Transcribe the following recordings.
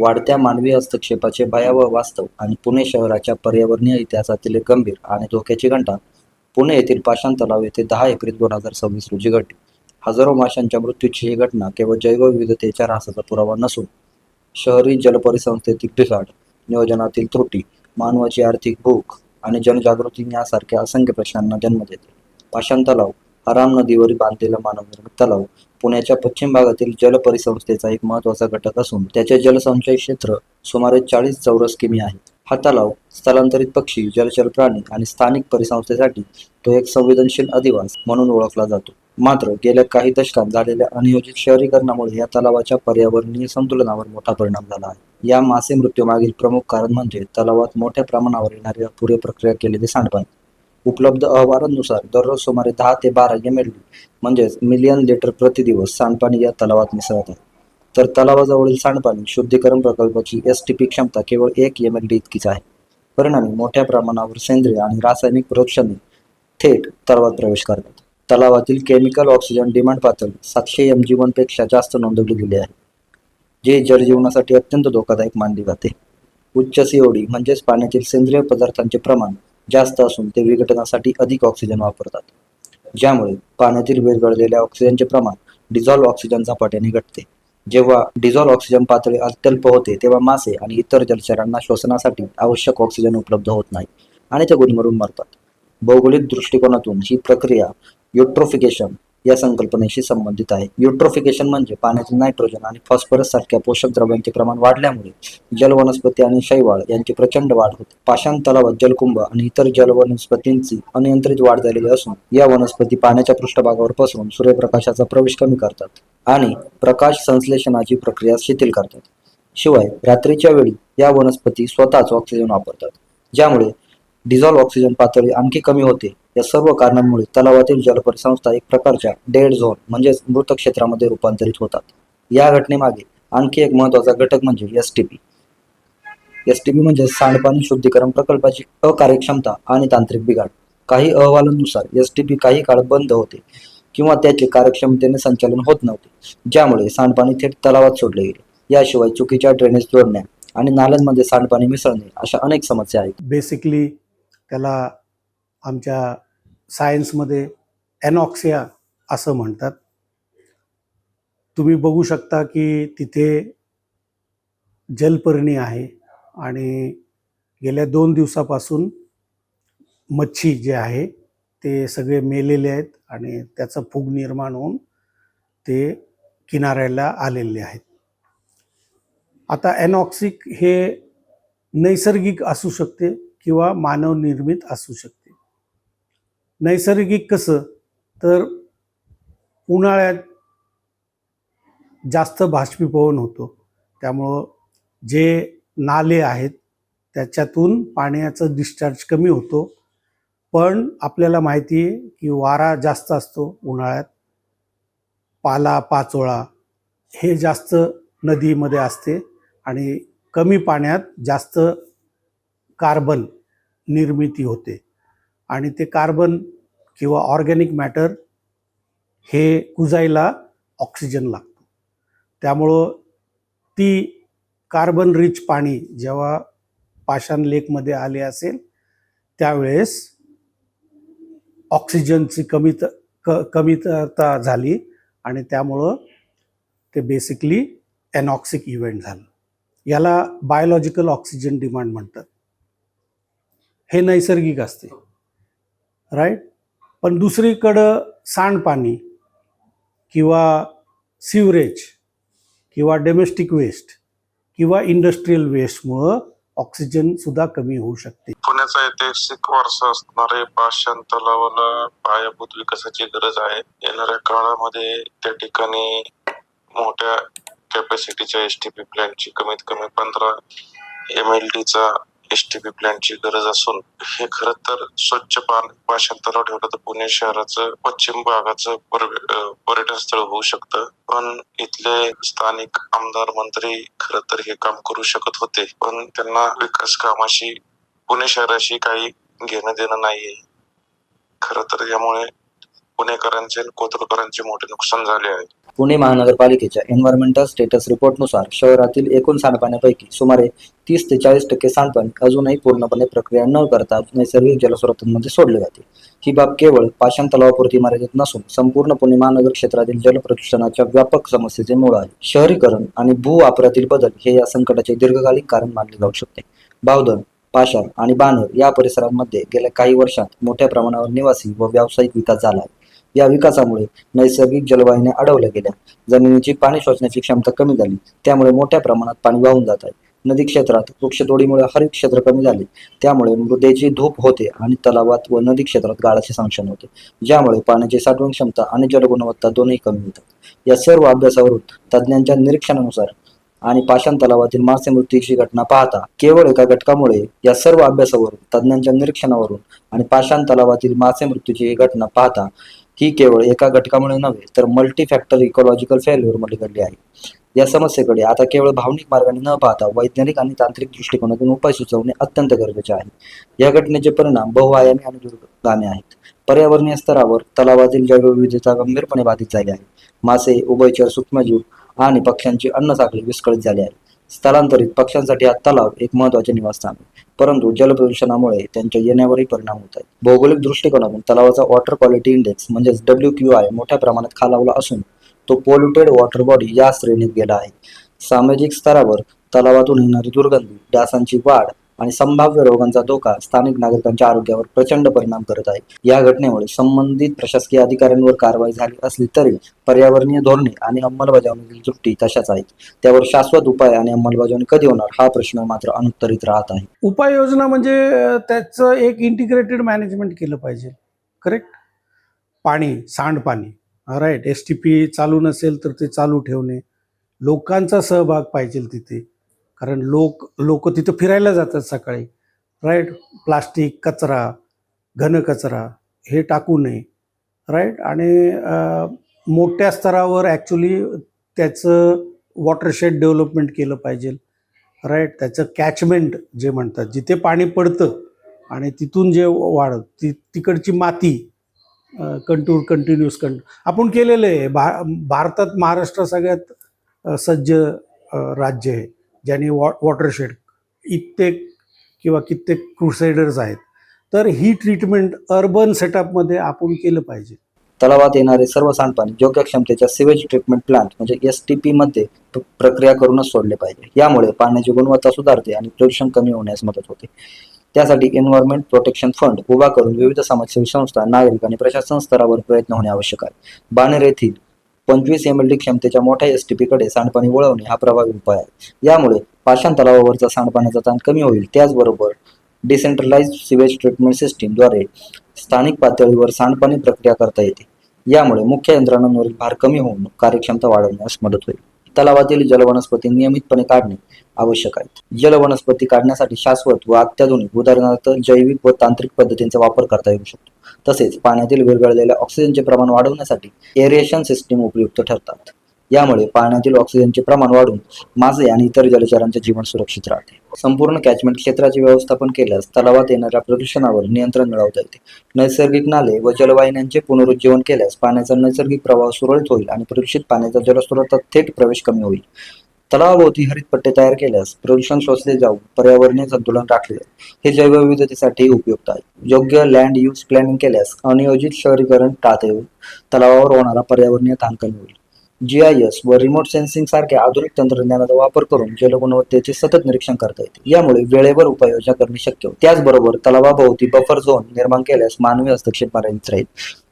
वाढत्या मानवी हस्तक्षेपाचे भयावह वास्तव आणि पुणे शहराच्या पर्यावरणीय इतिहासातील एक गंभीर आणि धोक्याची घंटा पुणे येथील पाषाण तलाव येथे 10 एप्रिल 2026 रोजी घडली. हजारो माशांच्या मृत्यूची ही घटना केवळ जैवविविधतेच्या ऱ्हासाचा पुरावा नसून शहरी जलपरिसंस्थेतील बिघाड, नियोजनातील त्रुटी, मानवाची आर्थिक भूक आणि जनजागृती यासारख्या असंख्य प्रश्नांना जन्म देते. पाषाण तलाव हा राम नदीवर बांधलेला मानवनिर्मित तलाव पुण्याच्या पश्चिम भागातील जलपरिसंस्थेचा एक महत्त्वाचा घटक असून त्याचे जलसंचय क्षेत्र सुमारे 40 चौरस किमी आहे. हा तलाव स्थलांतरित पक्षी, जलचर प्राणी आणि स्थानिक परिसंस्थेसाठी तो एक संवेदनशील अधिवास म्हणून ओळखला जातो. मात्र गेल्या काही दशकात झालेल्या अनियोजित शहरीकरणामुळे या तलावाच्या पर्यावरणीय संतुलनावर मोठा परिणाम झाला आहे. या मासे मृत्यूमागील प्रमुख कारण म्हणजे तलावात मोठ्या प्रमाणावर येणारी अपुरी प्रक्रिया केलेले सांडपाणी. उपलब्ध अहवालांनुसार दररोज सुमारे 10 ते 12 MLD म्हणजेच मिलियन लिटर प्रतिदिवस सांडपाणी या तलावात मिसळत आहे. तर तलावाजवळील सांडपाणी शुद्धीकरण प्रकल्पाची STP क्षमता केवळ 1 MLD इतकीच आहे. परिणामी मोठ्या प्रमाणावर सेंद्रिय आणि रासायनिक प्रदूषणे थेट तलावात प्रवेश करतात. तलावातील केमिकल ऑक्सिजन डिमांड पातळी 700 mg/1 पेक्षा जास्त नोंदवली गेली आहे, जे जलजीवनासाठी अत्यंत धोकादायक मानली जाते. उच्च COD म्हणजेच पाण्यातील सेंद्रिय पदार्थांचे प्रमाण जास्त असून ते विघटनासाठी अधिक ऑक्सिजन वापरतात, ज्यामुळे पाण्यातील विरघळलेल्या ऑक्सिजनचे प्रमाण डिझॉल्व्ह ऑक्सिजन झपाट्याने घटते. जेव्हा डिझॉल्व्ह ऑक्सिजन पातळी अत्यल्प होते तेव्हा मासे आणि इतर जलचरांना श्वसनासाठी आवश्यक ऑक्सिजन उपलब्ध होत नाही आणि ते गुदमरून मरतात. भौगोलिक दृष्टिकोनातून ही प्रक्रिया युट्रोफिकेशन या संकल्पनेशी संबंधित आहे. युट्रोफिकेशन म्हणजे पाण्यातील नायट्रोजन आणि फॉस्फरस सारख्या पोषक द्रव्यांचे प्रमाण वाढल्यामुळे जलवनस्पती आणि शैवाल यांची प्रचंड वाढ होते. पाषाण तलावात जलकुंभ आणि इतर जलवनस्पतींची अनियंत्रित वाढ झालेली असून या वनस्पती पाण्याच्या पृष्ठभागावर पसरून सूर्यप्रकाशाचा प्रवेश कमी करतात आणि प्रकाश संश्लेषणाची प्रक्रिया शिथिल करतात. शिवाय रात्रीच्या वेळी या वनस्पती स्वतःच ऑक्सिजन वापरतात, ज्यामुळे डिझॉल्व्ह ऑक्सिजन पातळी आणखी कमी होते. या सर्व कारणांमुळे तलावातील जलपरिसंस्था एक प्रकारच्या डेड झोन म्हणजेच मृत क्षेत्रामध्ये रूपांतरित होतात. या घटनेमागे आणखी एक महत्त्वाचा घटक म्हणजे STP म्हणजे सांडपाणी शुद्धीकरण प्रकल्पाची अकार्यक्षमता आणि तांत्रिक बिघाड. काही अहवालांनुसार STP काही काळ बंद होते किंवा त्याचे कार्यक्षमतेने संचालन होत नव्हते, ज्यामुळे सांडपाणी थेट तलावात सोडले गेले. याशिवाय चुकीच्या ड्रेनेज जोडण्या आणि नाल्यांमध्ये सांडपाणी मिसळणे अशा अनेक समस्या आहेत. बेसिकली त्याला आमच्या सायन्समध्ये एनॉक्सिया असं म्हणतात. तुम्ही बघू शकता की तिथे जलपर्णी आहे आणि गेल्या 2 दिवसापासून मच्छी जे आहे ते सगळे मेलेले आहेत आणि त्याचा फूग निर्माण होऊन ते किनाऱ्याला आलेले आहेत. आता एनॉक्सिक हे नैसर्गिक असू शकते किंवा मानवनिर्मित असू शकते. नैसर्गिक कसं तर उन्हाळ्यात जास्त बाष्पीभवन होतो, त्यामुळं जे नाले आहेत त्याच्यातून पाण्याचं डिस्चार्ज कमी होतो. पण आपल्याला माहिती आहे की वारा जास्त असतो उन्हाळ्यात, पाचोळा हे जास्त नदीमध्ये असते आणि कमी पाण्यात जास्त कार्बन निर्मिती होते आणि ते कार्बन किंवा ऑर्गॅनिक मॅटर हे कुजायला ऑक्सिजन लागतो. त्यामुळं ती कार्बन रिच पाणी जेव्हा पाषाण लेकमध्ये आले असेल त्यावेळेस ऑक्सिजनची कमतरता झाली आणि त्यामुळं ते बेसिकली एनॉक्सिक इव्हेंट झालं. याला बायोलॉजिकल ऑक्सिजन डिमांड म्हणतात. हे नैसर्गिक असते, राईट. पण दुसरीकडं सांडपाणी किंवा सिवरेज किंवा डोमेस्टिक वेस्ट किंवा इंडस्ट्रियल वेस्टमुळं ऑक्सिजन सुद्धा कमी होऊ शकते. पुण्याचा ऐतिहासिक वारसा असणारे पाषाण तलावाला पायाभूत विकासाची गरज आहे. येणाऱ्या काळामध्ये त्या ठिकाणी मोठ्या कॅपॅसिटीच्या STP प्लॅन्टची कमीत कमी 15 MLDचा STP प्लॅन्टची गरज असून हे खरं तर स्वच्छ पाषाण तलाव ठेवलं तर पुणे शहराचं पश्चिम भागाचं पर्यटन स्थळ होऊ शकतं. पण इथले स्थानिक आमदार मंत्री खरं तर हे काम करू शकत होते, पण त्यांना विकास कामाशी पुणे शहराशी काही घेणं देणं नाहीये. खरं तर यामुळे पुणेकरांचे कोथरूडकरांचे मोठे नुकसान झाले आहे. पुणे महानगरपालिकेच्या एन्व्हायरमेंटल स्टेटस रिपोर्टनुसार शहरातील एकूण सांडपाण्यापैकी सुमारे 30 ते 40% सांडपाणी अजूनही पूर्णपणे प्रक्रिया न करता नैसर्गिक जलस्रोतांमध्ये सोडले जाते. ही बाब केवळ पाषाण तलावापुरती मर्यादित नसून संपूर्ण पुणे महानगर क्षेत्रातील जलप्रदूषणाच्या व्यापक समस्येचे मूळ आहे. शहरीकरण आणि भूवापरातील बदल हे या संकटाचे दीर्घकालीन कारण मानले जाऊ शकते. बावधन, पाषाण आणि बाणेर या परिसरांमध्ये गेल्या काही वर्षात मोठ्या प्रमाणावर निवासी व व्यावसायिक विकास झाला आहे. या विकासामुळे नैसर्गिक जलवाहिन्या अडवल्या गेल्या, जमिनीची पाणी शोषण्याची क्षमता कमी झाली, त्यामुळे मोठ्या प्रमाणात पाणी वाहून जात आहे. नदी क्षेत्रात वृक्षतोडीमुळे हरित क्षेत्र कमी झाले, त्यामुळे मृदेची धूप होते आणि तलावात व नदी क्षेत्रात गाळाचे संक्षेपण होते, ज्यामुळे पाण्याची साठवण क्षमता आणि जलगुणवत्ता दोन्ही कमी होतात. या सर्व अभ्यासावरून तज्ज्ञांच्या निरीक्षणानुसार आणि पाषाण तलावातील मासे मृत्यूची घटना पाहता केवळ एका घटकामुळे या सर्व अभ्यासावरून तज्ज्ञांच्या निरीक्षणावरून आणि पाषाण तलावातील मासे मृत्यूची घटना पाहता ही केवळ एका घटकामुळे नव्हे तर मल्टी फॅक्टर इकॉलॉजिकल फेल्युअरमध्ये घडली आहे. या समस्येकडे आता केवळ भावनिक मार्गाने न पाहता वैज्ञानिक आणि तांत्रिक दृष्टिकोनातून उपाय सुचवणे अत्यंत गरजेचे आहे. या घटनेचे परिणाम बहुआयामी आणि दूरगामी आहेत. पर्यावरणीय स्तरावर तलावातील जैवविविधता गंभीरपणे बाधित झाली आहे. मासे, उभयचर, सूक्ष्मजीव आणि पक्ष्यांची अन्न साखळी विस्कळीत झाली आहे. स्थलांतरित पक्ष्यांसाठी हा तलाव एक महत्त्वाचे निवासस्थान आहे, परंतु जलप्रदूषणामुळे त्यांच्या येण्यावरही परिणाम होत आहेत. भौगोलिक दृष्टिकोनातून तलावाचा वॉटर क्वालिटी इंडेक्स म्हणजेच WQI मोठ्या प्रमाणात खालावला असून तो पोल्युटेड वॉटर बॉडी या श्रेणीत गेला आहे. सामाजिक स्तरावर तलावातून येणारी दुर्गंधी, डासांची वाढ आणि संभाव्य रोगांचा धोका स्थानिक नागरिकांच्या आरोग्यावर प्रचंड परिणाम करत आहे. या घटनेमुळे संबंधित प्रशासकीय अधिकाऱ्यांवर कारवाई झाली असली तरी पर्यावरणीय धोरणे आणि अंमलबजावणीतील त्रुटी तशाच आहेत. त्यावर शाश्वत उपाय आणि अंमलबजावणी कधी होणार हा प्रश्न मात्र अनुत्तरित राहत आहे. उपाययोजना म्हणजे त्याचं एक इंटिग्रेटेड मॅनेजमेंट केलं पाहिजे. करेक्ट. पाणी, सांडपाणी, राईट, STP चालू नसेल तर ते चालू ठेवणे, लोकांचा सहभाग पाहिजे तिथे, कारण लोक तिथं फिरायला जातात सकाळी, राईट. प्लास्टिक, कचरा, घनकचरा हे टाकू नये, राईट. आणि मोठ्या स्तरावर ॲक्च्युली त्याचं वॉटरशेड डेव्हलपमेंट केलं पाहिजे, राईट. त्याचं कॅचमेंट जे म्हणतात, जिथे पाणी पडतं आणि तिथून जे वाढत तिकडची माती कंटिन्यूस आपण केलेलं आहे. भारतात महाराष्ट्र सगळ्यात सज्ज राज्य आहे ज्याने वॉटरशेड कित्येक क्रुसेडर्स आहेत. तर ही ट्रीटमेंट अर्बन सेटअपमध्ये आपण केलं पाहिजे. तलावात येणारे सर्व सांडपाणी योग्य क्षमतेच्या सिवेज ट्रीटमेंट प्लांट म्हणजे STP मध्ये प्रक्रिया करूनच सोडले पाहिजे. यामुळे पाण्याची गुणवत्ता सुधारते आणि प्रदूषण कमी होण्यास मदत होते. त्यासाठी एन्व्हायरमेंट प्रोटेक्शन फंड उभा करून विविध समाजसेवी संस्था, नागरिक आणि प्रशासन स्तरावर प्रयत्न होणे आवश्यक आहे. बाणेर येथील 25 MLD क्षमतेच्या मोठ्या STP कडे सांडपाणी वळवणे हा प्रभावी उपाय आहे. यामुळे पाषाण तलावावरचा सांडपाण्याचा ताण कमी होईल. त्याचबरोबर डिसेंट्रलाइज्ड सिवेज ट्रीटमेंट सिस्टीमद्वारे स्थानिक पातळीवर सांडपाणी प्रक्रिया करता येते. यामुळे मुख्य यंत्रणांवरील भार कमी होऊन कार्यक्षमता वाढवण्यास मदत होईल. तलावातील जलवनस्पती नियमितपणे काढणे आवश्यक आहे. जलवनस्पती काढण्यासाठी शाश्वत व अत्याधुनिक उदाहरणार्थ जैविक व तांत्रिक पद्धतींचा वापर करता येऊ शकतो. तसेच पाण्यातील विरघळलेल्या ऑक्सिजनचे प्रमाण वाढवण्यासाठी एरेशन सिस्टीम उपयुक्त ठरतात. यामुळे पाण्यातील ऑक्सिजनचे प्रमाण वाढून मासे आणि इतर जलचरांचे जीवन सुरक्षित राहते. संपूर्ण कॅचमेंट क्षेत्राचे व्यवस्थापन केल्यास तलावात येणाऱ्या प्रदूषणावर नियंत्रण मिळवता येते. नैसर्गिक नाले व जलवाहिन्यांचे पुनरुज्जीवन केल्यास पाण्याचा नैसर्गिक प्रवाह सुरळीत होईल आणि प्रदूषित पाण्याचा जलस्रोतात थेट प्रवेश कमी होईल. तलावाभोवती हरित पट्टे तयार केल्यास प्रदूषण शोषले जाऊन पर्यावरणीय संतुलन राखले जाईल. हे जैवविविधतेसाठी उपयुक्त आहे. योग्य लँड यूज प्लॅनिंग केल्यास अनियोजित शहरीकरण टाळता येईल. तलावावर होणारा पर्यावरणीय ताण कमी होईल. GIS व रिमोट सेन्सिंग सारख्या आधुनिक तंत्रज्ञानाचा वापर करून जलगुणवत्तेचे सतत निरीक्षण करता येते. यामुळे वेळेवर उपाययोजना करणे शक्य होते. त्याचबरोबर तलावाभोवती बफर झोन निर्माण केल्यास मानवी हस्तक्षेप मर्यादित राहील.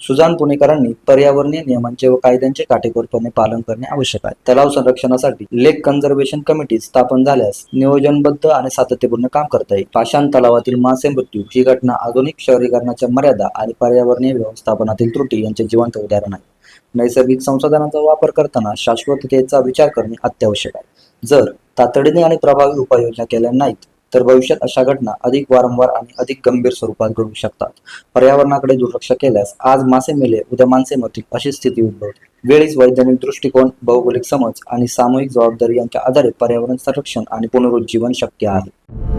सुजाण पुणेकरांनी पर्यावरणीय नियमांचे व कायद्यांचे काटेकोरपणे पालन करणे आवश्यक आहे. तलाव संरक्षणासाठी लेक कन्झर्वेशन कमिटी स्थापन झाल्यास नियोजनबद्ध आणि सातत्यपूर्ण काम करता येईल. पाषाण तलावातील मासे मृत्यू ही घटना आधुनिक शहरीकरणाच्या मर्यादा आणि पर्यावरणीय व्यवस्थापनातील त्रुटी यांचे जिवंत उदाहरण आहे. नैसर्गिक संसाधनांचा वापर करताना शाश्वततेचा विचार करणे अत्यावश्यक आहे. जर तातडीने आणि प्रभावी उपाययोजना केल्या नाहीत तर भविष्यात अशा घटना अधिक वारंवार आणि अधिक गंभीर स्वरूपात घडू शकतात. पर्यावरणाकडे दुर्लक्ष केल्यास आज मासे मेले, उद्या माणसे मरतील अशी स्थिती उद्भवते. वेळीच वैज्ञानिक दृष्टिकोन, भौगोलिक समज आणि सामूहिक जबाबदारी यांच्या आधारे पर्यावरण संरक्षण आणि पुनरुज्जीवन शक्य आहे.